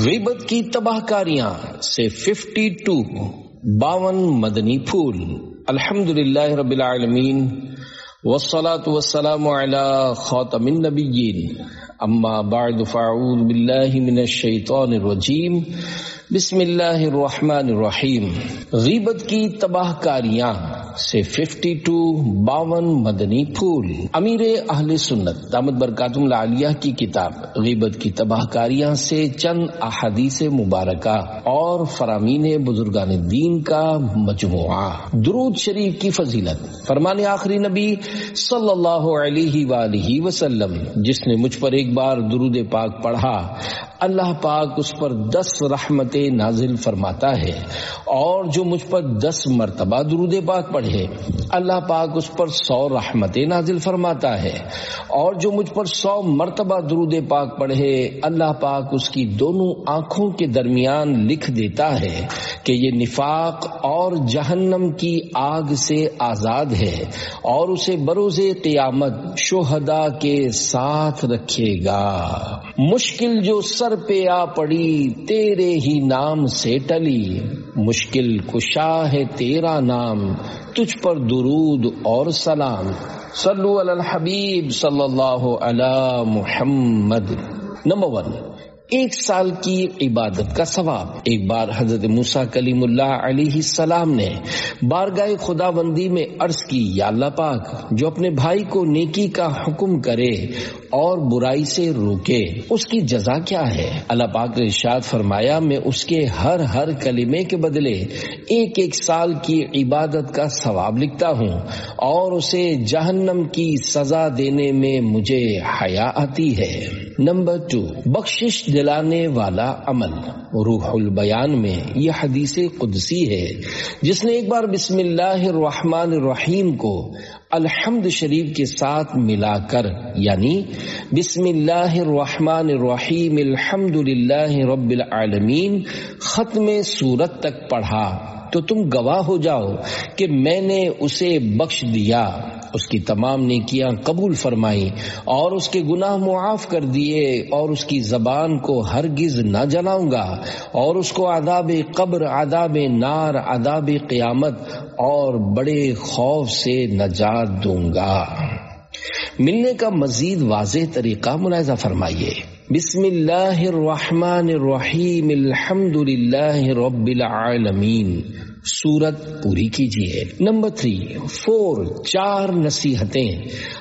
غیبت کی تباہ کاریاں سے 52 مدنی پھول۔ الحمدللہ رب العالمین والصلاة والسلام علی خاتم النبیین، اما بعد فاعوذ باللہ من الشیطان الرجیم، بسم اللہ الرحمن الرحیم۔ غیبت کی تباہ کاریاں سے 52 مدنی پھول۔ امیر اہل سنت دامت برکاتہم العالیہ کی کتاب غیبت کی تباہ کاریاں سے چند احادیث مبارکہ اور فرامین بزرگان دین کا مجموعہ۔ درود شریف کی فضیلت۔ فرمان آخری نبی صلی اللہ علیہ وآلہ وسلم، جس نے مجھ پر ایک بار درود پاک پڑھا، اللہ پاک اس پر 10 رحمتیں نازل فرماتا ہے، اور جو مجھ پر 10 مرتبہ درود پاک پڑھے، اللہ پاک اس پر 100 رحمتیں نازل فرماتا ہے، اور جو مجھ پر 100 مرتبہ درود پاک پڑھے، اللہ پاک اس کی دونوں آنکھوں کے درمیان لکھ دیتا ہے کہ یہ نفاق اور جہنم کی آگ سے آزاد ہے، اور اسے بروز قیامت شہداء کے ساتھ رکھے گا۔ مشکل جو سر پہ آ پڑی تیرے ہی نام سے ٹلی، مشکل کشا ہے تیرا نام، تجھ پر درود اور سلام۔ صلو علی الحبیب صلی اللہ علی محمد۔ نمبر 1، 1 سال کی عبادت کا ثواب۔ ایک بار حضرت موسیٰ کلیم اللہ علیہ السلام نے بارگاہ خداوندی میں عرض کی، یا اللہ پاک، جو اپنے بھائی کو نیکی کا حکم کرے اور برائی سے روکے، اس کی جزا کیا ہے؟ اللہ پاک نے ارشاد فرمایا، میں اس کے ہر کلمے کے بدلے 1 سال کی عبادت کا ثواب لکھتا ہوں، اور اسے جہنم کی سزا دینے میں مجھے حیا آتی ہے۔ نمبر 2، بخشش دلانے والا عمل۔ روح البیان میں یہ حدیث قدسی ہے، جس نے ایک بار بسم اللہ الرحمن الرحیم کو الحمد شریف کے ساتھ ملا کر، یعنی بسم اللہ الرحمن الرحیم الحمد للہ رب العالمین ختم سورت تک پڑھا، تو تم گواہ ہو جاؤ کہ میں نے اسے بخش دیا، اس کی تمام نیکیاں قبول فرمائی، اور اس کے گناہ معاف کر دیے، اور اس کی زبان کو ہرگز نہ جلاؤں گا، اور اس کو عذاب قبر، عذاب نار، عذاب قیامت اور بڑے خوف سے نجات دوں گا۔ ملنے کا مزید واضح طریقہ ملاحظہ فرمائیے۔ بسم اللہ الرحمن الرحیم الحمد للہ رب العالمین، سورت پوری کیجیے۔ نمبر 4، 4 نصیحتیں۔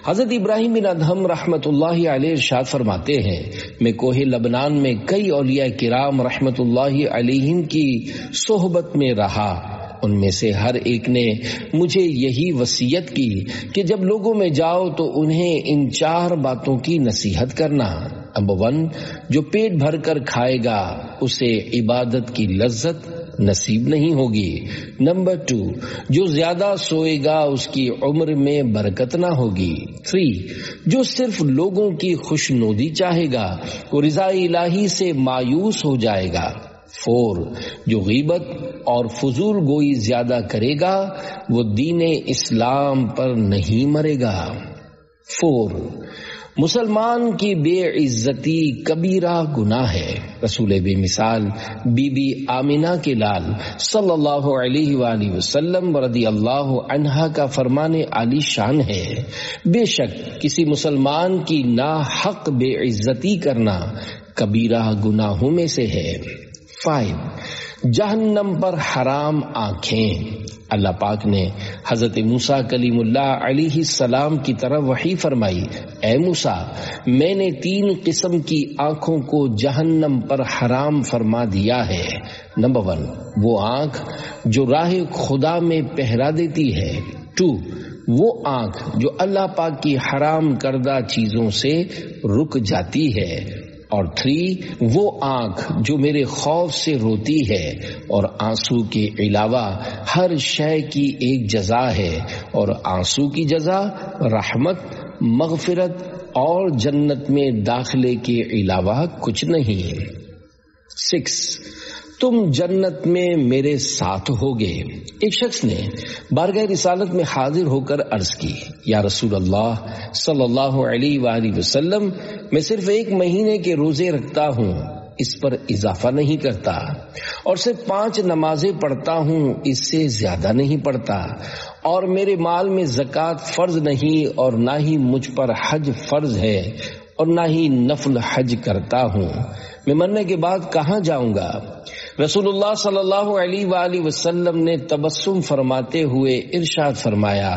حضرت ابراہیم بن ادہم رحمت اللہ علیہ ارشاد فرماتے ہیں، میں کوہ لبنان میں کئی اولیاء کرام رحمت اللہ علیہم کی صحبت میں رہا، ان میں سے ہر ایک نے مجھے یہی وصیت کی کہ جب لوگوں میں جاؤ تو انہیں ان 4 باتوں کی نصیحت کرنا۔ نمبر 1، جو پیٹ بھر کر کھائے گا اسے عبادت کی لذت نصیب نہیں ہوگی۔ نمبر 2، جو زیادہ سوئے گا اس کی عمر میں برکت نہ ہوگی۔ 3، جو صرف لوگوں کی خوشنودی چاہے گا وہ رضا الہی سے مایوس ہو جائے گا۔ 4، جو غیبت اور فضول گوئی زیادہ کرے گا وہ دین اسلام پر نہیں مرے گا۔ 4، مسلمان کی بے عزتی کبیرہ گناہ ہے۔ رسول بے مثال بی بی آمنہ کے لال صلی اللہ علیہ وآلہ وسلم رضی اللہ عنہا کا فرمان عالی شان ہے، بے شک کسی مسلمان کی ناحق بے عزتی کرنا کبیرہ گناہوں میں سے ہے۔ 5، جہنم پر حرام آنکھیں۔ اللہ پاک نے حضرت موسیٰ کلیم اللہ علیہ السلام کی طرف وحی فرمائی، اے موسیٰ، میں نے 3 قسم کی آنکھوں کو جہنم پر حرام فرما دیا ہے۔ نمبر 1، وہ آنکھ جو راہ خدا میں پہرا دیتی ہے۔ 2، وہ آنکھ جو اللہ پاک کی حرام کردہ چیزوں سے رک جاتی ہے۔ اور 3، وہ آنکھ جو میرے خوف سے روتی ہے۔ اور آنسو کے علاوہ ہر شے کی ایک جزا ہے، اور آنسو کی جزا رحمت، مغفرت اور جنت میں داخلے کے علاوہ کچھ نہیں۔ 6، تم جنت میں میرے ساتھ ہوگے۔ ایک شخص نے بارگاہ رسالت میں حاضر ہو کر عرض کی، یا رسول اللہ صلی اللہ علیہ وآلہ وسلم، میں صرف 1 مہینے کے روزے رکھتا ہوں، اس پر اضافہ نہیں کرتا، اور صرف 5 نمازیں پڑھتا ہوں، اس سے زیادہ نہیں پڑھتا، اور میرے مال میں زکوٰۃ فرض نہیں، اور نہ ہی مجھ پر حج فرض ہے، اور نہ ہی نفل حج کرتا ہوں، میں مرنے کے بعد کہاں جاؤں گا؟ رسول اللہ صلی اللہ علیہ وآلہ وسلم نے تبسم فرماتے ہوئے ارشاد فرمایا،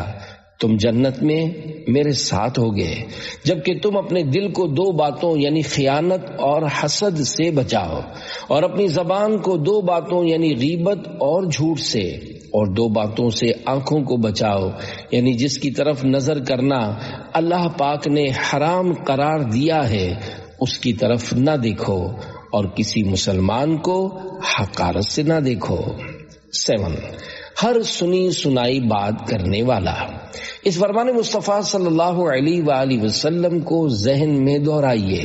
تم جنت میں میرے ساتھ ہوگے جبکہ تم اپنے دل کو 2 باتوں یعنی خیانت اور حسد سے بچاؤ، اور اپنی زبان کو 2 باتوں یعنی غیبت اور جھوٹ سے، اور 2 باتوں سے آنکھوں کو بچاؤ یعنی جس کی طرف نظر کرنا اللہ پاک نے حرام قرار دیا ہے اس کی طرف نہ دیکھو، اور کسی مسلمان کو حقارت سے نہ دیکھو۔ 7 ہر سنی سنائی بات کرنے والا۔ اس فرمان مصطفیٰ صلی اللہ علیہ وآلہ وسلم کو ذہن میں دہرائیے،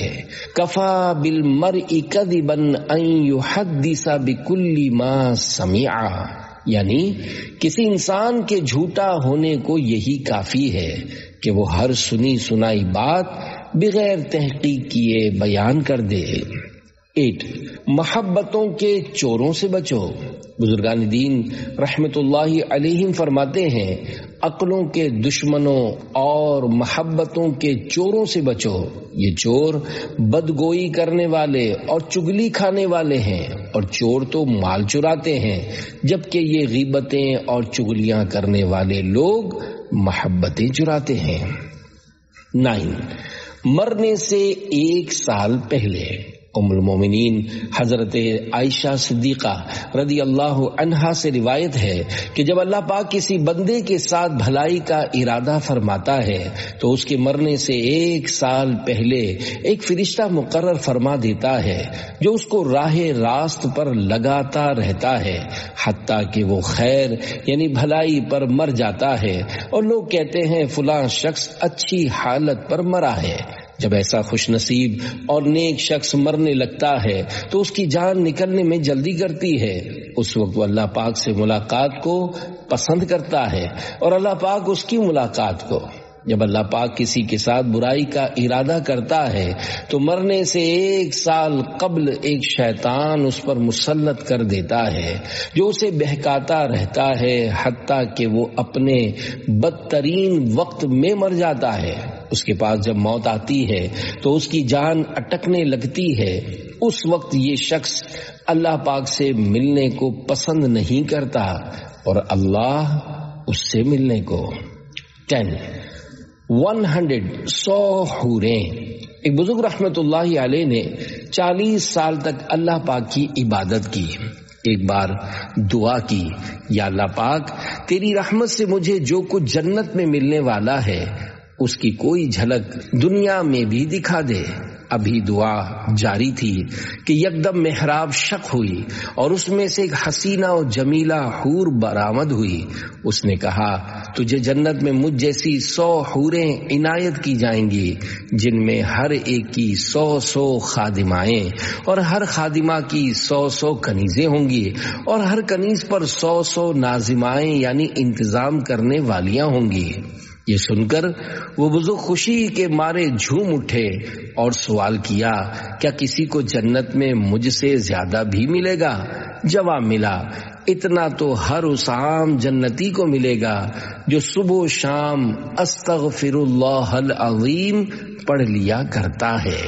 کفا بالمرء کذبا ان یحدث بکل ما سمع، یعنی کسی انسان کے جھوٹا ہونے کو یہی کافی ہے کہ وہ ہر سنی سنائی بات بغیر تحقیق کیے بیان کر دے۔ 8 محبتوں کے چوروں سے بچو۔ بزرگان دین رحمت اللہ علیہم فرماتے ہیں، عقلوں کے دشمنوں اور محبتوں کے چوروں سے بچو۔ یہ چور بدگوئی کرنے والے اور چگلی کھانے والے ہیں، اور چور تو مال چراتے ہیں، جبکہ یہ غیبتیں اور چگلیاں کرنے والے لوگ محبتیں چراتے ہیں۔ 9 مرنے سے 1 سال پہلے۔ ام المومنین حضرت عائشہ صدیقہ رضی اللہ عنہا سے روایت ہے کہ جب اللہ پاک کسی بندے کے ساتھ بھلائی کا ارادہ فرماتا ہے تو اس کے مرنے سے 1 سال پہلے ایک فرشتہ مقرر فرما دیتا ہے جو اس کو راہ راست پر لگاتا رہتا ہے حتیٰ کہ وہ خیر یعنی بھلائی پر مر جاتا ہے، اور لوگ کہتے ہیں فلاں شخص اچھی حالت پر مرا ہے۔ جب ایسا خوش نصیب اور نیک شخص مرنے لگتا ہے تو اس کی جان نکلنے میں جلدی کرتی ہے، اس وقت وہ اللہ پاک سے ملاقات کو پسند کرتا ہے اور اللہ پاک اس کی ملاقات کو۔ جب اللہ پاک کسی کے ساتھ برائی کا ارادہ کرتا ہے تو مرنے سے 1 سال قبل ایک شیطان اس پر مسلط کر دیتا ہے جو اسے بہکاتا رہتا ہے حتیٰ کہ وہ اپنے بدترین وقت میں مر جاتا ہے۔ اس کے پاس جب موت آتی ہے تو اس کی جان اٹکنے لگتی ہے، اس وقت یہ شخص اللہ پاک سے ملنے کو پسند نہیں کرتا اور اللہ اس سے ملنے کو۔ 10 100 حوریں۔ ایک بزرگ رحمت اللہ علیہ نے 40 سال تک اللہ پاک کی عبادت کی۔ ایک بار دعا کی، یا اللہ پاک تیری رحمت سے مجھے جو کچھ جنت میں ملنے والا ہے اس کی کوئی جھلک دنیا میں بھی دکھا دے۔ ابھی دعا جاری تھی کہ یکدم محراب شق ہوئی اور اس میں سے ایک حسینہ و جمیلہ حور برآمد ہوئی۔ اس نے کہا تجھے جنت میں مجھ جیسی 100 حوریں عنایت کی جائیں گی جن میں ہر ایک کی 100 خادمائیں اور ہر خادمہ کی 100 کنیزیں ہوں گی اور ہر کنیز پر 100 ناظمائیں یعنی انتظام کرنے والیاں ہوں گی۔ یہ سن کر وہ بزرگ خوشی کے مارے جھوم اٹھے اور سوال کیا کیا کسی کو جنت میں مجھ سے زیادہ بھی ملے گا؟ جواب ملا اتنا تو ہر اس عام جنتی کو ملے گا جو صبح و شام استغفر اللہ العظیم پڑھ لیا کرتا ہے۔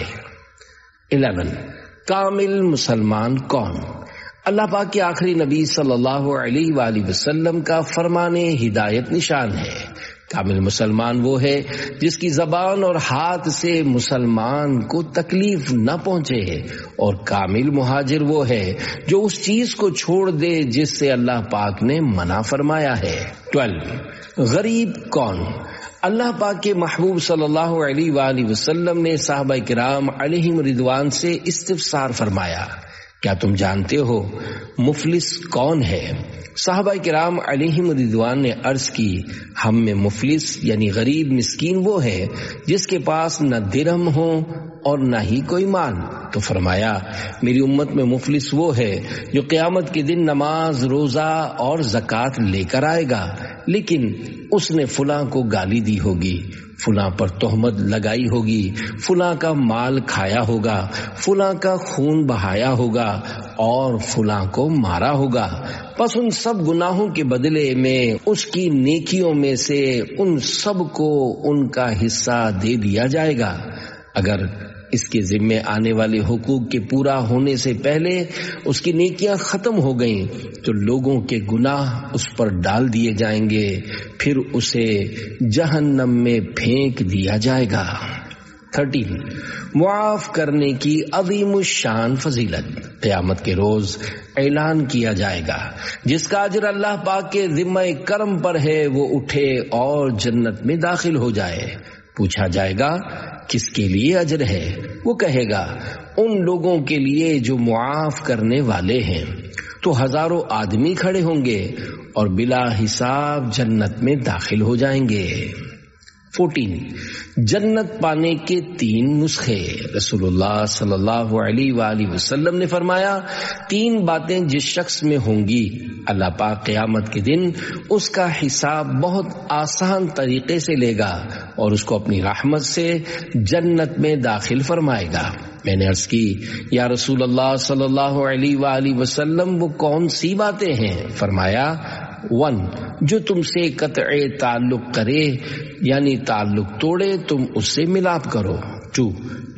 11 کامل مسلمان کون؟ اللہ پاک کے آخری نبی صلی اللہ علیہ وآلہ وسلم کا فرمان ہدایت نشان ہے۔ کامل مسلمان وہ ہے جس کی زبان اور ہاتھ سے مسلمان کو تکلیف نہ پہنچے، اور کامل مہاجر وہ ہے جو اس چیز کو چھوڑ دے جس سے اللہ پاک نے منع فرمایا ہے۔ 12 غریب کون؟ اللہ پاک کے محبوب صلی اللہ علیہ وآلہ وسلم نے صحابہ کرام علیہم رضوان سے استفسار فرمایا کیا تم جانتے ہو مفلس کون ہے؟ صحابہ کرام علیہم رضوان نے عرض کی ہم میں مفلس یعنی غریب مسکین وہ ہے جس کے پاس نہ درہم ہو اور نہ ہی کوئی مال۔ تو فرمایا میری امت میں مفلس وہ ہے جو قیامت کے دن نماز روزہ اور زکوٰۃ لے کر آئے گا لیکن اس نے فلاں کو گالی دی ہوگی، فلاں پر تہمت لگائی ہوگی، فلاں کا مال کھایا ہوگا، فلاں کا خون بہایا ہوگا اور فلاں کو مارا ہوگا، پس ان سب گناہوں کے بدلے میں اس کی نیکیوں میں سے ان سب کو ان کا حصہ دے دیا جائے گا۔ اگر اس کے ذمے آنے والے حقوق کے پورا ہونے سے پہلے اس کی نیکیاں ختم ہو گئیں تو لوگوں کے گناہ اس پر ڈال دیے جائیں گے، پھر اسے جہنم میں پھینک دیا جائے گا۔ 13 معاف کرنے کی عظیم الشان فضیلت قیامت کے روز اعلان کیا جائے گا۔ جس کا اجر اللہ پاک کے ذمہ کرم پر ہے وہ اٹھے اور جنت میں داخل ہو جائے۔ پوچھا جائے گا کس کے لیے اجر ہے؟ وہ کہے گا ان لوگوں کے لیے جو معاف کرنے والے ہیں۔ تو ہزاروں آدمی کھڑے ہوں گے اور بلا حساب جنت میں داخل ہو جائیں گے۔ 14 جنت پانے کے 3 نسخے۔ رسول اللہ صلی اللہ علیہ وآلہ وسلم نے فرمایا 3 باتیں جس شخص میں ہوں گی اللہ پاک قیامت کے دن اس کا حساب بہت آسان طریقے سے لے گا اور اس کو اپنی رحمت سے جنت میں داخل فرمائے گا۔ میں نے عرض کی یا رسول اللہ صلی اللہ علیہ وآلہ وسلم وہ کون سی باتیں ہیں؟ فرمایا 1 جو تم سے قطع تعلق کرے یعنی تعلق توڑے تم اس سے ملاپ کرو، 2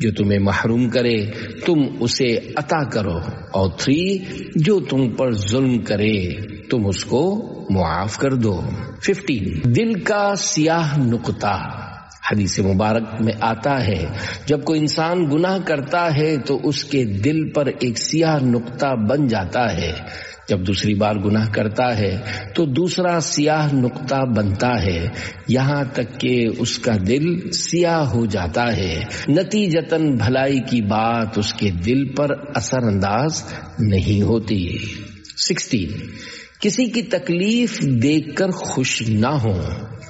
جو تمہیں محروم کرے تم اسے عطا کرو، اور 3 جو تم پر ظلم کرے تم اس کو معاف کر دو۔ 15 دل کا سیاہ نقطہ۔ حدیث مبارک میں آتا ہے جب کوئی انسان گناہ کرتا ہے تو اس کے دل پر ایک سیاہ نقطہ بن جاتا ہے، جب دوسری بار گناہ کرتا ہے تو دوسرا سیاہ نقطہ بنتا ہے، یہاں تک کہ اس کا دل سیاہ ہو جاتا ہے، نتیجتاً بھلائی کی بات اس کے دل پر اثر انداز نہیں ہوتی۔ 16 کسی کی تکلیف دیکھ کر خوش نہ ہو۔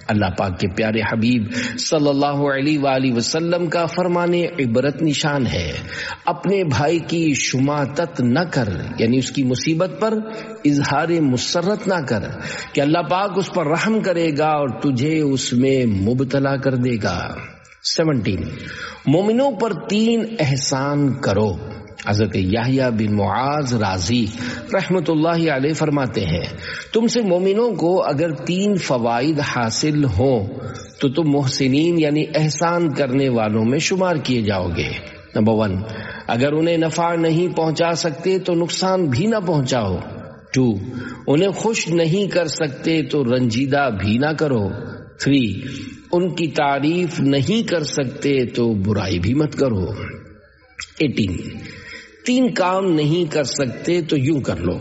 اللہ پاک کے پیارے حبیب صلی اللہ علیہ وآلہ وسلم کا فرمان عبرت نشان ہے، اپنے بھائی کی شماتت نہ کر، یعنی اس کی مصیبت پر اظہار مسرت نہ کر کہ اللہ پاک اس پر رحم کرے گا اور تجھے اس میں مبتلا کر دے گا۔ 17 مومنوں پر 3 احسان کرو۔ حضرت یحییٰ بن معاذ رازی رحمت اللہ علیہ فرماتے ہیں تم سے مومنوں کو اگر 3 فوائد حاصل ہوں تو تم محسنین یعنی احسان کرنے والوں میں شمار کیے جاؤ گے۔ نمبر 1 اگر انہیں نفع نہیں پہنچا سکتے تو نقصان بھی نہ پہنچاؤ۔ 2 انہیں خوش نہیں کر سکتے تو رنجیدہ بھی نہ کرو۔ 3 ان کی تعریف نہیں کر سکتے تو برائی بھی مت کرو۔ 18 3 کام نہیں کر سکتے تو یوں کر لو۔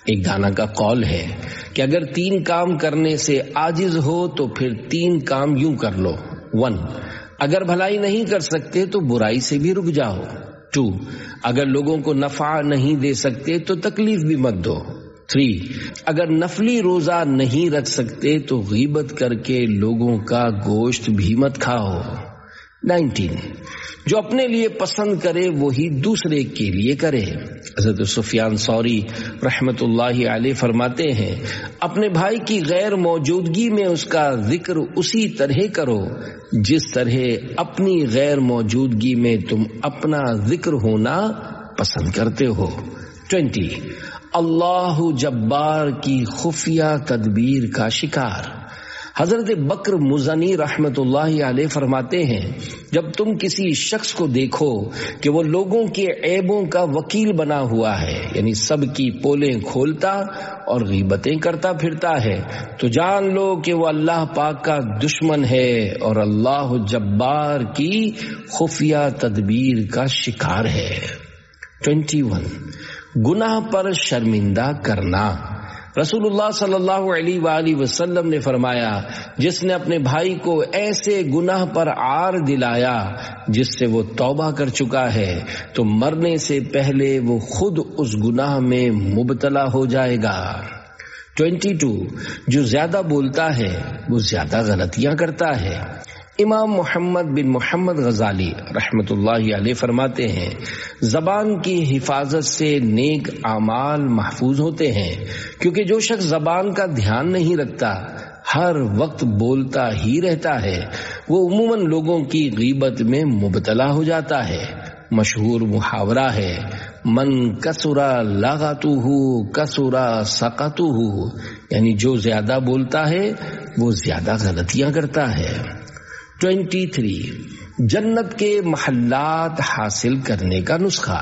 ایک دانا کا قول ہے کہ اگر 3 کام کرنے سے عاجز ہو تو پھر 3 کام یوں کر لو۔ 1 اگر بھلائی نہیں کر سکتے تو برائی سے بھی رک جاؤ۔ 2 اگر لوگوں کو نفع نہیں دے سکتے تو تکلیف بھی مت دو۔ 3 اگر نفلی روزہ نہیں رکھ سکتے تو غیبت کر کے لوگوں کا گوشت بھی مت کھاؤ۔ 19 جو اپنے لیے پسند کرے وہی دوسرے کے لیے کرے۔ حضرت سفیان ثوری رحمت اللہ علیہ فرماتے ہیں اپنے بھائی کی غیر موجودگی میں اس کا ذکر اسی طرح کرو جس طرح اپنی غیر موجودگی میں تم اپنا ذکر ہونا پسند کرتے ہو۔ 20 اللہ جبار کی خفیہ تدبیر کا شکار۔ حضرت بکر مزنی رحمت اللہ علیہ فرماتے ہیں جب تم کسی شخص کو دیکھو کہ وہ لوگوں کے عیبوں کا وکیل بنا ہوا ہے، یعنی سب کی پولیں کھولتا اور غیبتیں کرتا پھرتا ہے، تو جان لو کہ وہ اللہ پاک کا دشمن ہے اور اللہ جبار کی خفیہ تدبیر کا شکار ہے۔ 21 گناہ پر شرمندہ کرنا۔ رسول اللہ صلی اللہ علیہ وآلہ وسلم نے فرمایا جس نے اپنے بھائی کو ایسے گناہ پر عار دلایا جس سے وہ توبہ کر چکا ہے تو مرنے سے پہلے وہ خود اس گناہ میں مبتلا ہو جائے گا۔ 22 جو زیادہ بولتا ہے وہ زیادہ غلطیاں کرتا ہے۔ امام محمد بن محمد غزالی رحمت اللہ علیہ فرماتے ہیں زبان کی حفاظت سے نیک اعمال محفوظ ہوتے ہیں، کیونکہ جو شخص زبان کا دھیان نہیں رکھتا ہر وقت بولتا ہی رہتا ہے، وہ عموماً لوگوں کی غیبت میں مبتلا ہو جاتا ہے۔ مشہور محاورہ ہے، من کثرا لغتہ کثرا سقطہ، یعنی جو زیادہ بولتا ہے وہ زیادہ غلطیاں کرتا ہے۔ 23 جنت کے محلات حاصل کرنے کا نسخہ۔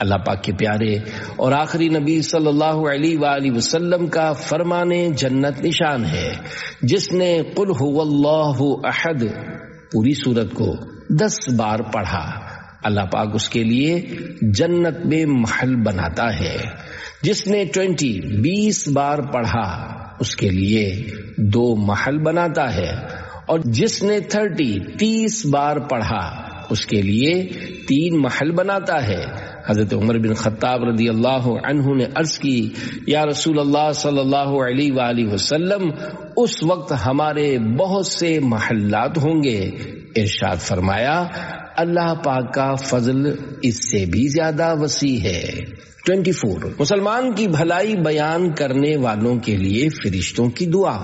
اللہ پاک کے پیارے اور آخری نبی صلی اللہ علیہ وآلہ وسلم کا فرمان جنت نشان ہے، جس نے قل هو اللہ احد پوری سورت کو 10 بار پڑھا، اللہ پاک اس کے لیے جنت میں محل بناتا ہے۔ جس نے 20 بار پڑھا اس کے لیے 2 محل بناتا ہے، اور جس نے 30 بار پڑھا اس کے لیے 3 محل بناتا ہے۔ حضرت عمر بن خطاب رضی اللہ عنہ نے عرض کی، یا رسول اللہ صلی اللہ علیہ وآلہ وسلم، اس وقت ہمارے بہت سے محلات ہوں گے۔ ارشاد فرمایا، اللہ پاک کا فضل اس سے بھی زیادہ وسیع ہے۔ 24 مسلمان کی بھلائی بیان کرنے والوں کے لیے فرشتوں کی دعا۔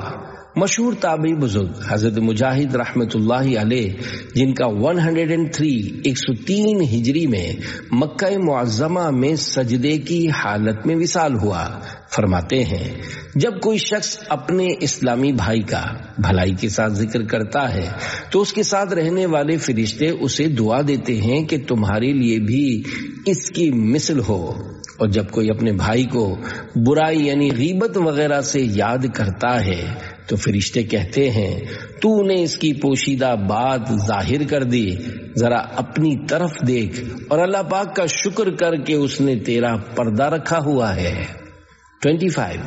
مشہور تابعی بزرگ حضرت مجاہد رحمت اللہ علیہ، جن کا 103 ہجری میں مکہ معظمہ میں سجدے کی حالت میں وصال ہوا، فرماتے ہیں، جب کوئی شخص اپنے اسلامی بھائی کا بھلائی کے ساتھ ذکر کرتا ہے تو اس کے ساتھ رہنے والے فرشتے اسے دعا دیتے ہیں کہ تمہارے لیے بھی اس کی مثل ہو، اور جب کوئی اپنے بھائی کو برائی یعنی غیبت وغیرہ سے یاد کرتا ہے تو فرشتے کہتے ہیں، تو نے اس کی پوشیدہ بات ظاہر کر دی، ذرا اپنی طرف دیکھ اور اللہ پاک کا شکر کر کے اس نے تیرا پردہ رکھا ہوا ہے۔ 25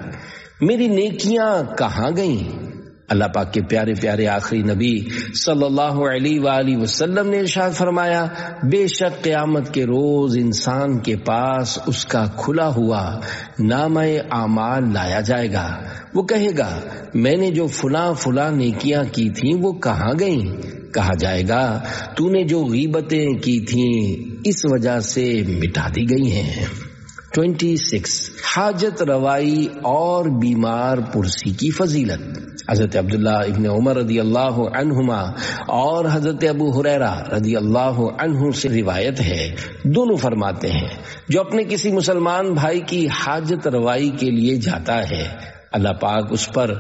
میری نیکیاں کہاں گئیں؟ اللہ پاک کے پیارے پیارے آخری نبی صلی اللہ علیہ وآلہ وسلم نے ارشاد فرمایا، بے شک قیامت کے روز انسان کے پاس اس کا کھلا ہوا نامہ اعمال لایا جائے گا۔ وہ کہے گا، میں نے جو فلاں نیکیاں کی تھیں وہ کہاں گئیں؟ کہا جائے گا، تو نے جو غیبتیں کی تھیں اس وجہ سے مٹا دی گئی ہیں۔ 26 حاجت روائی اور بیمار پرسی کی فضیلت۔ حضرت عبداللہ ابن عمر رضی اللہ عنہما اور حضرت ابو ہریرہ رضی اللہ عنہ سے روایت ہے، دونوں فرماتے ہیں، جو اپنے کسی مسلمان بھائی کی حاجت روائی کے لیے جاتا ہے، اللہ پاک اس پر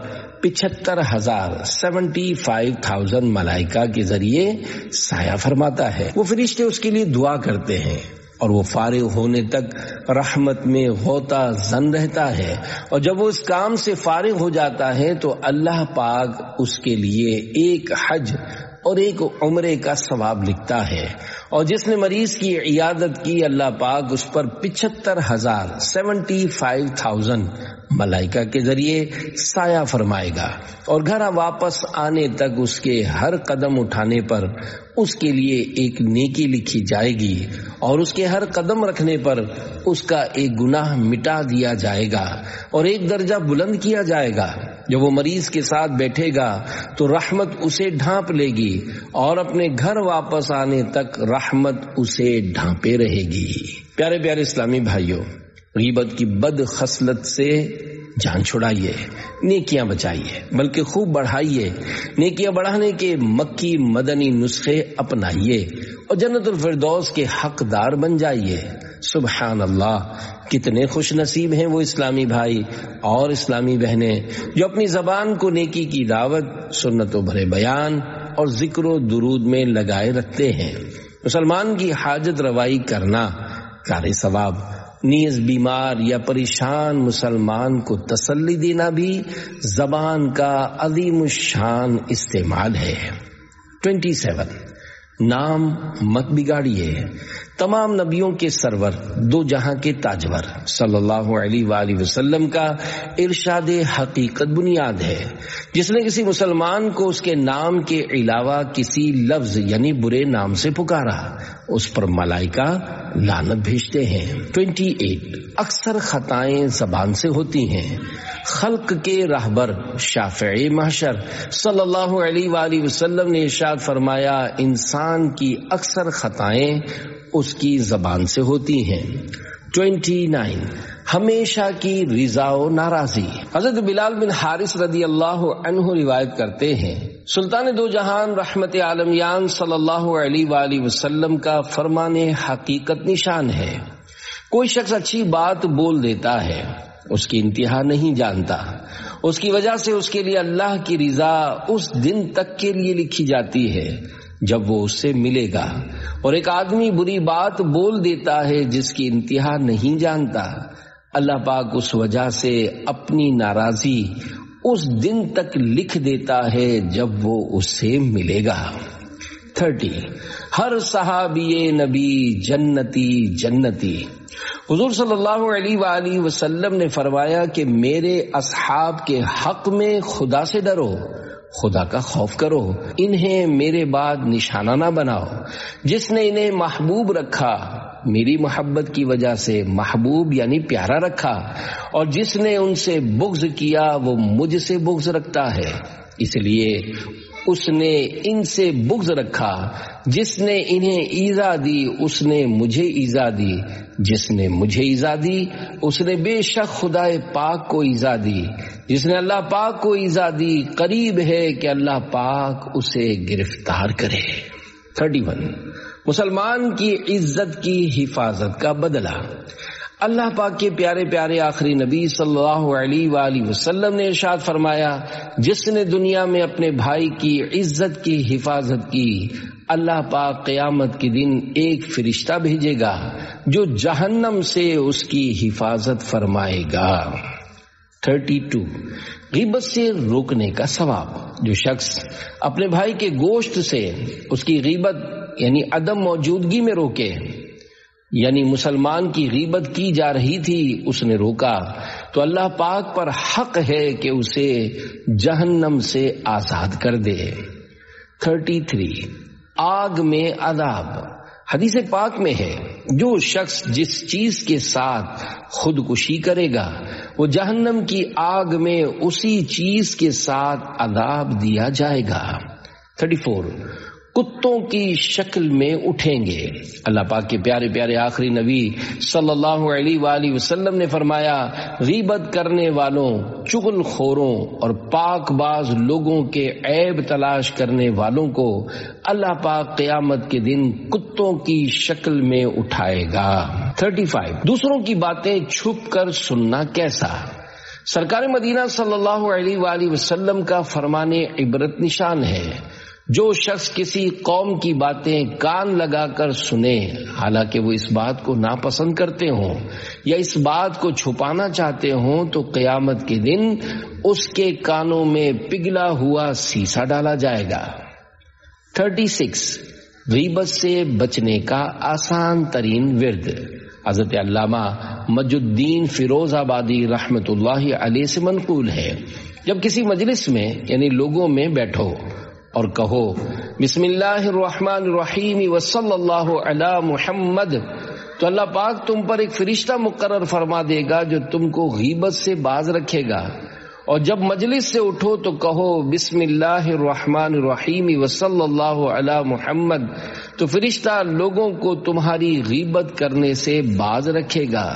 75,000 ملائکہ کے ذریعے سایہ فرماتا ہے۔ وہ فرشتے اس کے لیے دعا کرتے ہیں اور وہ فارغ ہونے تک رحمت میں غوطہ زن رہتا ہے، اور جب وہ اس کام سے فارغ ہو جاتا ہے تو اللہ پاک اس کے لیے ایک حج اور ایک عمرے کا ثواب لکھتا ہے، اور جس نے مریض کی عیادت کی اللہ پاک اس پر 75,000 ملائکہ کے ذریعے سایہ فرمائے گا، اور گھر واپس آنے تک اس کے ہر قدم اٹھانے پر اس کے لیے ایک نیکی لکھی جائے گی، اور اس کے ہر قدم رکھنے پر اس کا ایک گناہ مٹا دیا جائے گا اور ایک درجہ بلند کیا جائے گا۔ جب وہ مریض کے ساتھ بیٹھے گا تو رحمت اسے ڈھانپ لے گی، اور اپنے گھر واپس آنے تک رحمت اسے ڈھانپے رہے گی۔ پیارے پیارے اسلامی بھائیوں، غیبت کی بد خصلت سے جان چھڑائیے، نیکیاں بچائیے، بلکہ خوب بڑھائیے، نیکیاں بڑھانے کے مکی مدنی نسخے اپنائیے اور جنت الفردوس کے حقدار بن جائیے۔ سبحان اللہ، کتنے خوش نصیب ہیں وہ اسلامی بھائی اور اسلامی بہنیں جو اپنی زبان کو نیکی کی دعوت، سنت و بھرے بیان اور ذکر و درود میں لگائے رکھتے ہیں۔ مسلمان کی حاجت روائی کرنا کار ثواب، نیز بیمار یا پریشان مسلمان کو تسلی دینا بھی زبان کا عظیم الشان استعمال ہے۔ 27 نام مت بگاڑیے۔ تمام نبیوں کے سرور، دو جہاں کے تاجور صلی اللہ علیہ وآلہ وسلم کا ارشاد حقیقت بنیاد ہے۔ جس نے کسی مسلمان کو اس کے نام کے علاوہ کسی لفظ یعنی برے نام سے پکارا، اس پر ملائکہ لعنت بھیجتے ہیں۔ 28 اکثر خطائیں زبان سے ہوتی ہیں۔ خلق کے رہبر شافع محشر صلی اللہ علیہ وآلہ وسلم نے ارشاد فرمایا، انسان کی اکثر خطائیں اس کی زبان سے ہوتی ہیں۔ 29 ہمیشہ کی رضا و ناراضی۔ حضرت بلال بن حارث رضی اللہ عنہ روایت کرتے ہیں، سلطان دو جہان رحمت عالمیان صلی اللہ علیہ وآلہ وسلم کا فرمان حقیقت نشان ہے، کوئی شخص اچھی بات بول دیتا ہے، اس کی انتہا نہیں جانتا، اس کی وجہ سے اس کے لیے اللہ کی رضا اس دن تک کے لیے لکھی جاتی ہے جب وہ اس سے ملے گا، اور ایک آدمی بری بات بول دیتا ہے جس کی انتہا نہیں جانتا، اللہ پاک اس وجہ سے اپنی ناراضی اس دن تک لکھ دیتا ہے جب وہ اس سے ملے گا۔ 30 ہر صحابی نبی جنتی جنتی۔ حضور صلی اللہ علیہ وآلہ وسلم نے فرمایا کہ میرے اصحاب کے حق میں خدا سے ڈرو، خدا کا خوف کرو، انہیں میرے بعد نشانہ نہ بناؤ۔ جس نے انہیں محبوب رکھا میری محبت کی وجہ سے محبوب یعنی پیارا رکھا، اور جس نے ان سے بغض کیا وہ مجھ سے بغض رکھتا ہے، اس لیے اس نے ان سے بغض رکھا۔ جس نے انہیں ایذا دی اس نے مجھے ایذا دی، جس نے مجھے ایذا دی اس نے بے شک خدا پاک کو ایذا دی، جس نے اللہ پاک کو ایذا دی قریب ہے کہ اللہ پاک اسے گرفتار کرے۔ 31 مسلمان کی عزت کی حفاظت کا بدلہ۔ اللہ پاک کے پیارے پیارے آخری نبی صلی اللہ علیہ وآلہ وسلم نے ارشاد فرمایا، جس نے دنیا میں اپنے بھائی کی عزت کی حفاظت کی، اللہ پاک قیامت کے دن ایک فرشتہ بھیجے گا جو جہنم سے اس کی حفاظت فرمائے گا۔ 32 غیبت سے روکنے کا ثواب۔ جو شخص اپنے بھائی کے گوشت سے اس کی غیبت یعنی عدم موجودگی میں روکے، یعنی مسلمان کی غیبت کی جا رہی تھی اس نے روکا، تو اللہ پاک پر حق ہے کہ اسے جہنم سے آزاد کر دے۔ 33 آگ میں عذاب۔ حدیث پاک میں ہے، جو شخص جس چیز کے ساتھ خودکشی کرے گا وہ جہنم کی آگ میں اسی چیز کے ساتھ عذاب دیا جائے گا۔ 34 کتوں کی شکل میں اٹھیں گے۔ اللہ پاک کے پیارے پیارے آخری نبی صلی اللہ علیہ وآلہ وسلم نے فرمایا، غیبت کرنے والوں، چغل خوروں اور پاک باز لوگوں کے عیب تلاش کرنے والوں کو اللہ پاک قیامت کے دن کتوں کی شکل میں اٹھائے گا۔ 35 دوسروں کی باتیں چھپ کر سننا کیسا۔ سرکار مدینہ صلی اللہ علیہ وآلہ وسلم کا فرمان عبرت نشان ہے، جو شخص کسی قوم کی باتیں کان لگا کر سنے حالانکہ وہ اس بات کو ناپسند کرتے ہوں یا اس بات کو چھپانا چاہتے ہوں، تو قیامت کے دن اس کے کانوں میں پگھلا ہوا سیسا ڈالا جائے گا۔ 36 غیبت سے بچنے کا آسان ترین ورد۔ حضرت علامہ مجد الدین فیروز آبادی رحمت اللہ علیہ سے منقول ہے، جب کسی مجلس میں یعنی لوگوں میں بیٹھو اور کہو بسم اللہ الرحمن الرحیم وصلی اللہ علی محمد، تو اللہ پاک تم پر ایک فرشتہ مقرر فرما دے گا جو تم کو غیبت سے باز رکھے گا، اور جب مجلس سے اٹھو تو کہو بسم اللہ الرحمن الرحیم وصلی اللہ علی محمد، تو فرشتہ لوگوں کو تمہاری غیبت کرنے سے باز رکھے گا۔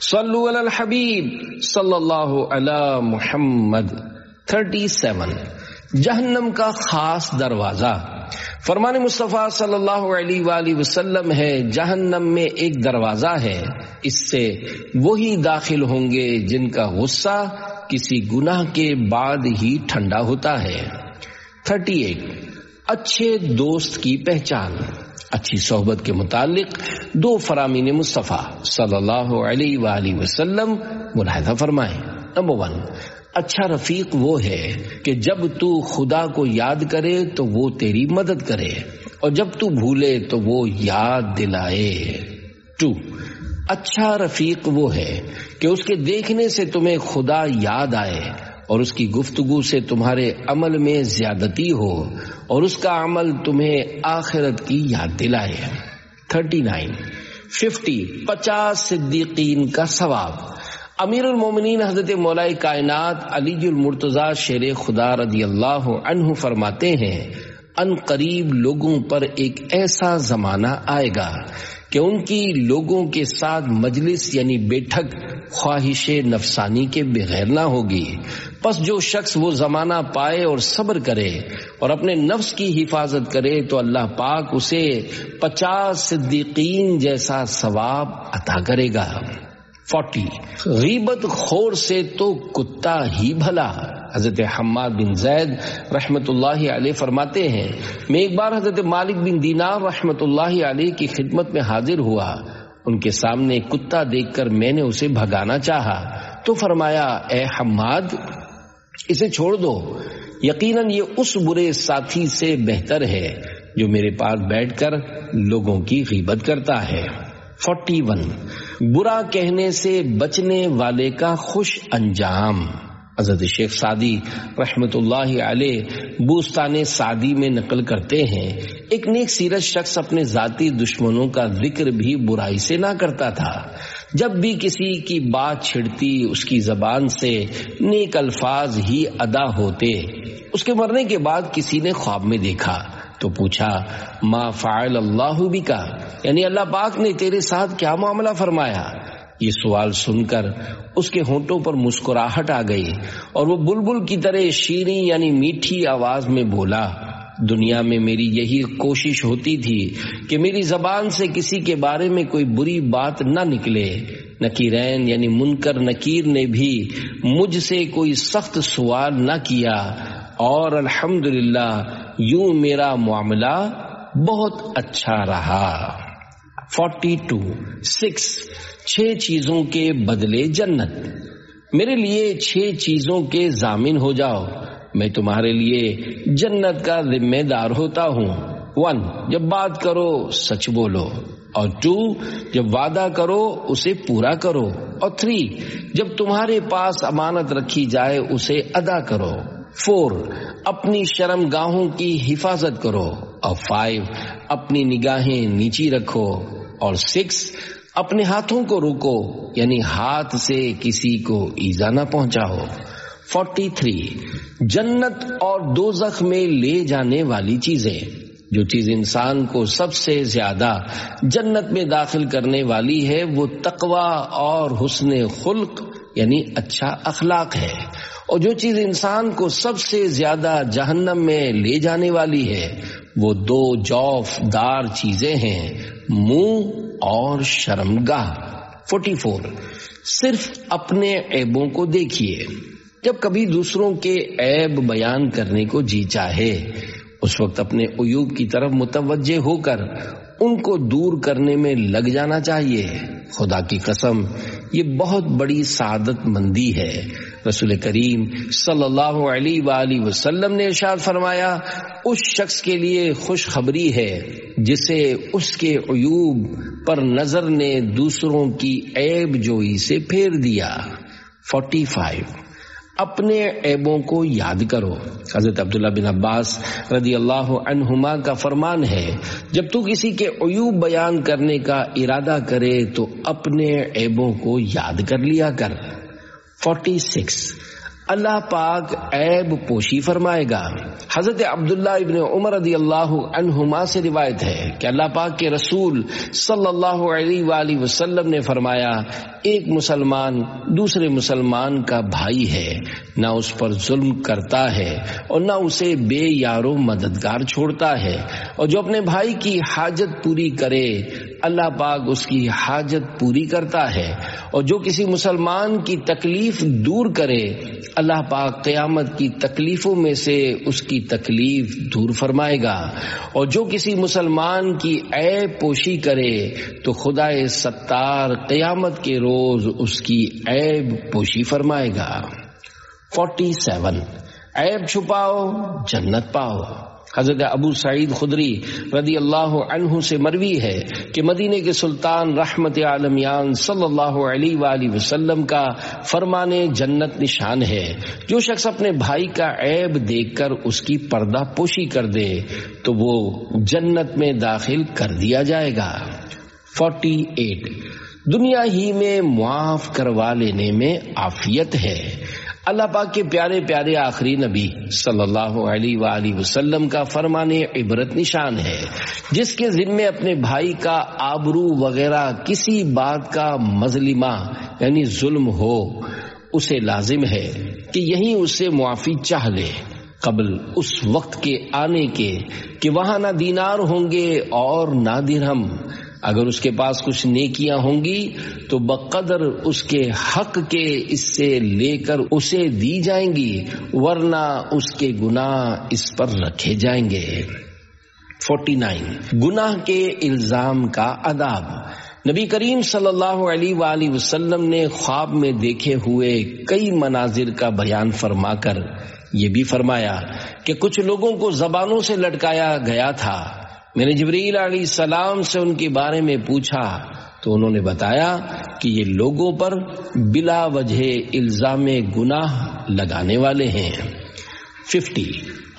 صلو علی الحبیب صلی اللہ علی محمد۔ 37 جہنم کا خاص دروازہ۔ فرمان مصطفیٰ صلی اللہ علیہ وآلہ وسلم ہے، جہنم میں ایک دروازہ ہے، اس سے وہی داخل ہوں گے جن کا غصہ کسی گناہ کے بعد ہی ٹھنڈا ہوتا ہے۔ 38 اچھے دوست کی پہچان۔ اچھی صحبت کے متعلق دو فرامین مصطفیٰ صلی اللہ علیہ وآلہ وسلم ملاحظہ فرمائیں۔ نمبر 1 اچھا رفیق وہ ہے کہ جب تو خدا کو یاد کرے تو وہ تیری مدد کرے، اور جب تو بھولے تو وہ یاد دلائے۔ 2 اچھا رفیق وہ ہے کہ اس کے دیکھنے سے تمہیں خدا یاد آئے اور اس کی گفتگو سے تمہارے عمل میں زیادتی ہو اور اس کا عمل تمہیں آخرت کی یاد دلائے۔ 39 50 صدیقین کا ثواب۔ امیر المومنین حضرت مولا کائنات علی المرتضیٰ شیر خدا رضی اللہ عنہ فرماتے ہیں، ان قریب لوگوں پر ایک ایسا زمانہ آئے گا کہ ان کی لوگوں کے ساتھ مجلس یعنی بیٹھک خواہش نفسانی کے بغیر نہ ہوگی. پس جو شخص وہ زمانہ پائے اور صبر کرے اور اپنے نفس کی حفاظت کرے تو اللہ پاک اسے 50 صدیقین جیسا ثواب عطا کرے گا. 40 غیبت خور سے تو کتا ہی بھلا. حضرت حماد بن زید رحمت اللہ علیہ فرماتے ہیں میں ایک بار حضرت مالک بن دینار رحمت اللہ علیہ کی خدمت میں حاضر ہوا. ان کے سامنے کتا دیکھ کر میں نے اسے بھگانا چاہا تو فرمایا اے حماد اسے چھوڑ دو، یقیناً یہ اس برے ساتھی سے بہتر ہے جو میرے پاس بیٹھ کر لوگوں کی غیبت کرتا ہے. 41 برا کہنے سے بچنے والے کا خوش انجام. حضرت شیخ سعدی رحمت اللہ علیہ بوستان سعدی میں نقل کرتے ہیں ایک نیک سیرت شخص اپنے ذاتی دشمنوں کا ذکر بھی برائی سے نہ کرتا تھا. جب بھی کسی کی بات چھڑتی اس کی زبان سے نیک الفاظ ہی ادا ہوتے. اس کے مرنے کے بعد کسی نے خواب میں دیکھا تو پوچھا ما فعل اللہ بکا، یعنی اللہ پاک نے تیرے ساتھ کیا معاملہ فرمایا. یہ سوال سن کر اس کے ہونٹوں پر مسکراہٹ آ گئی اور وہ بلبل کی طرح شیریں یعنی میٹھی آواز میں بولا دنیا میں میری یہی کوشش ہوتی تھی کہ میری زبان سے کسی کے بارے میں کوئی بری بات نہ نکلے. نکیرین یعنی منکر نکیر نے بھی مجھ سے کوئی سخت سوال نہ کیا اور الحمدللہ یوں میرا معاملہ بہت اچھا رہا. 42 6 چیزوں کے بدلے جنت. میرے لیے 6 چیزوں کے ضامن ہو جاؤ، میں تمہارے لیے جنت کا ذمہ دار ہوتا ہوں. 1 جب بات کرو سچ بولو، اور 2 جب وعدہ کرو اسے پورا کرو، اور 3 جب تمہارے پاس امانت رکھی جائے اسے ادا کرو. 4 اپنی شرم گاہوں کی حفاظت کرو، اور 5 اپنی نگاہیں نیچی رکھو، اور 6 اپنے ہاتھوں کو روکو یعنی ہاتھ سے کسی کو ایذا نہ پہنچاؤ. 43 جنت اور دوزخ میں لے جانے والی چیزیں. جو چیز انسان کو سب سے زیادہ جنت میں داخل کرنے والی ہے وہ تقوی اور حسن خلق یعنی اچھا اخلاق ہے، اور جو چیز انسان کو سب سے زیادہ جہنم میں لے جانے والی ہے وہ 2 جوف دار چیزیں ہیں، منہ اور شرمگاہ. 44 صرف اپنے عیبوں کو دیکھیے. جب کبھی دوسروں کے عیب بیان کرنے کو جی چاہے اس وقت اپنے عیوب کی طرف متوجہ ہو کر ان کو دور کرنے میں لگ جانا چاہیے. خدا کی قسم یہ بہت بڑی سعادت مندی ہے. رسول کریم صلی اللہ علیہ وآلہ وسلم نے ارشاد فرمایا اس شخص کے لیے خوشخبری ہے جسے اس کے عیوب پر نظر نے دوسروں کی عیب جوئی سے پھیر دیا. 45 اپنے عیبوں کو یاد کرو. حضرت عبداللہ بن عباس رضی اللہ عنہما کا فرمان ہے جب تو کسی کے عیوب بیان کرنے کا ارادہ کرے تو اپنے عیبوں کو یاد کر لیا کر. 46 اللہ پاک عیب پوشی فرمائے گا. حضرت عبداللہ ابن عمر رضی اللہ عنہما سے روایت ہے کہ اللہ پاک کے رسول صلی اللہ علیہ وآلہ وسلم نے فرمایا ایک مسلمان دوسرے مسلمان کا بھائی ہے، نہ اس پر ظلم کرتا ہے اور نہ اسے بے یارو مددگار چھوڑتا ہے، اور جو اپنے بھائی کی حاجت پوری کرے اللہ پاک اس کی حاجت پوری کرتا ہے، اور جو کسی مسلمان کی تکلیف دور کرے اللہ پاک قیامت کی تکلیفوں میں سے اس کی تکلیف دور فرمائے گا، اور جو کسی مسلمان کی عیب پوشی کرے تو خدائے ستار قیامت کے روز اس کی عیب پوشی فرمائے گا. 47 عیب چھپاؤ جنت پاؤ. حضرت ابو سعید خدری رضی اللہ عنہ سے مروی ہے کہ مدینے کے سلطان رحمت عالمیان صلی اللہ علیہ وآلہ وسلم کا فرمان جنت نشان ہے جو شخص اپنے بھائی کا عیب دیکھ کر اس کی پردہ پوشی کر دے تو وہ جنت میں داخل کر دیا جائے گا. 48 دنیا ہی میں معاف کروا لینے میں عافیت ہے. اللہ پاک کے پیارے پیارے آخری نبی صلی اللہ علیہ وآلہ وسلم کا فرمان عبرت نشان ہے، جس کے ذمے اپنے بھائی کا آبرو وغیرہ کسی بات کا مظلمہ یعنی ظلم ہو، اسے لازم ہے کہ یہیں اسے معافی چاہ لے قبل اس وقت کے آنے کے کہ وہاں نہ دینار ہوں گے اور نہ درہم۔ اگر اس کے پاس کچھ نیکیاں ہوں گی تو بقدر اس کے حق کے اس سے لے کر اسے دی جائیں گی، ورنہ اس کے گناہ اس پر رکھے جائیں گے۔ 49 گناہ کے الزام کا آداب۔ نبی کریم صلی اللہ علیہ وآلہ وسلم نے خواب میں دیکھے ہوئے کئی مناظر کا بیان فرما کر یہ بھی فرمایا کہ کچھ لوگوں کو زبانوں سے لٹکایا گیا تھا۔ میں نے جبرائیل علیہ السلام سے ان کے بارے میں پوچھا تو انہوں نے بتایا کہ یہ لوگوں پر بلا وجہ الزام گناہ لگانے والے ہیں۔ 50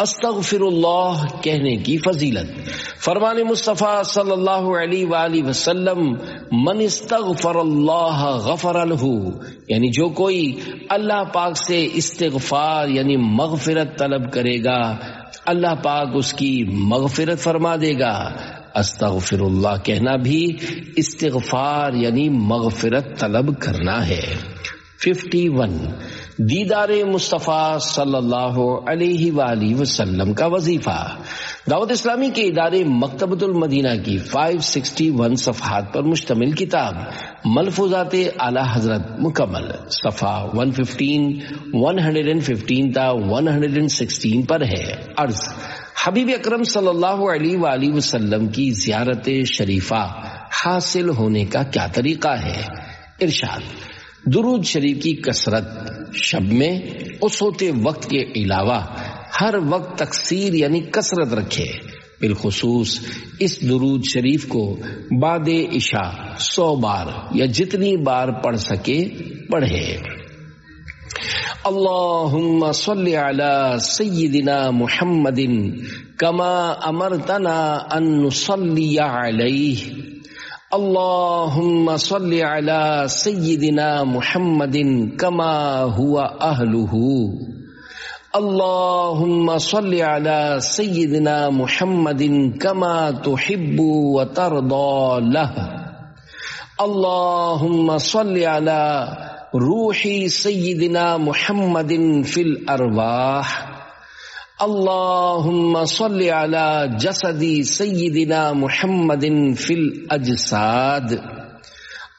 استغفر اللہ کہنے کی فضیلت۔ فرمان مصطفیٰ صلی اللہ علیہ وآلہ وسلم من استغفر اللہ غفر لہ، یعنی جو کوئی اللہ پاک سے استغفار یعنی مغفرت طلب کرے گا اللہ پاک اس کی مغفرت فرما دے گا۔ استغفر اللہ کہنا بھی استغفار یعنی مغفرت طلب کرنا ہے۔ 51 دیدار مصطفیٰ صلی اللہ علیہ وآلہ وسلم کا وظیفہ۔ دعوت اسلامی کے ادارے مکتبۃ المدینہ کی 561 صفحات پر مشتمل کتاب ملفوظات اعلی حضرت مکمل صفحہ 115 115 تا 116 پر ہے۔ عرض حبیب اکرم صلی اللہ علیہ وآلہ وسلم کی زیارت شریفہ حاصل ہونے کا کیا طریقہ ہے؟ ارشاد درود شریف کی کثرت، شب میں اس ہوتے وقت کے علاوہ ہر وقت تکثیر یعنی کثرت رکھے، بالخصوص اس درود شریف کو بعد عشاء 100 بار یا جتنی بار پڑھ سکے پڑھے۔ اللہم صلی علی سیدنا محمد کما امرتنا ان نصلی علیہ۔ اللہم صلی علی سیدنا محمد کما ہوا اہلہ۔ اللہم صلی علی سیدنا محمد کما تحب و ترضی لہ۔ اللہم صلی علی روح سیدنا محمد فی الارواح۔ اللہم صلی علی جسد سیدنا محمد فی الاجساد۔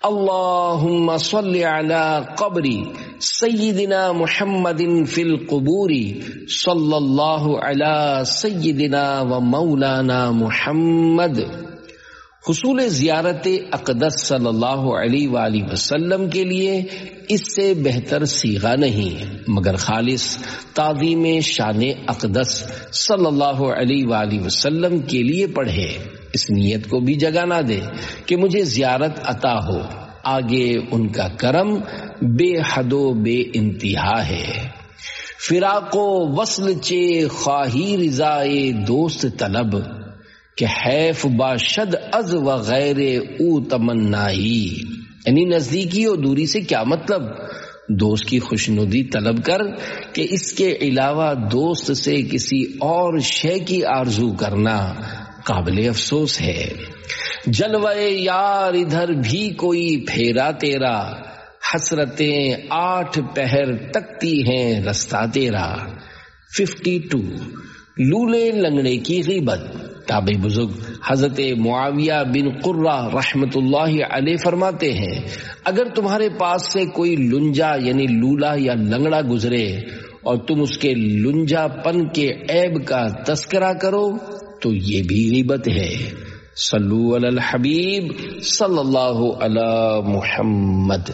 اللہم صلی علی قبر سیدنا محمد فی القبور صلی اللہ علی سیدنا و مولانا محمد۔ حصول زیارت اقدس صلی اللہ علیہ وآلہ وسلم کے لیے اس سے بہتر صیغہ نہیں مگر خالص تعظیم شان اقدس صلی اللہ علیہ وآلہ وسلم کے لیے پڑھے، اس نیت کو بھی جگہ نہ دے کہ مجھے زیارت عطا ہو، آگے ان کا کرم بے حد و بے انتہا ہے۔ فراق و وصل چے خواہی رضائے دوست طلب، کہ حیف باشد از و غیر او تمنائی، یعنی نزدیکی اور دوری سے کیا مطلب؟ دوست کی خوشنودی طلب کر کہ اس کے علاوہ دوست سے کسی اور شے کی آرزو کرنا قابل افسوس ہے۔ جلوے یار ادھر بھی کوئی پھیرا تیرا، حسرتیں 8 پہر تکتی ہیں رستہ تیرا۔ 52 لولے لنگڑے کی غیبت۔ تابعی بزرگ حضرت معاویہ بن قرہ رحمت اللہ علیہ فرماتے ہیں اگر تمہارے پاس سے کوئی لنجا یعنی لولا یا لنگڑا گزرے اور تم اس کے لنجا پن کے عیب کا تذکرہ کرو تو یہ بھی غیبت ہے۔ صلو علی الحبیب صلی اللہ علی محمد۔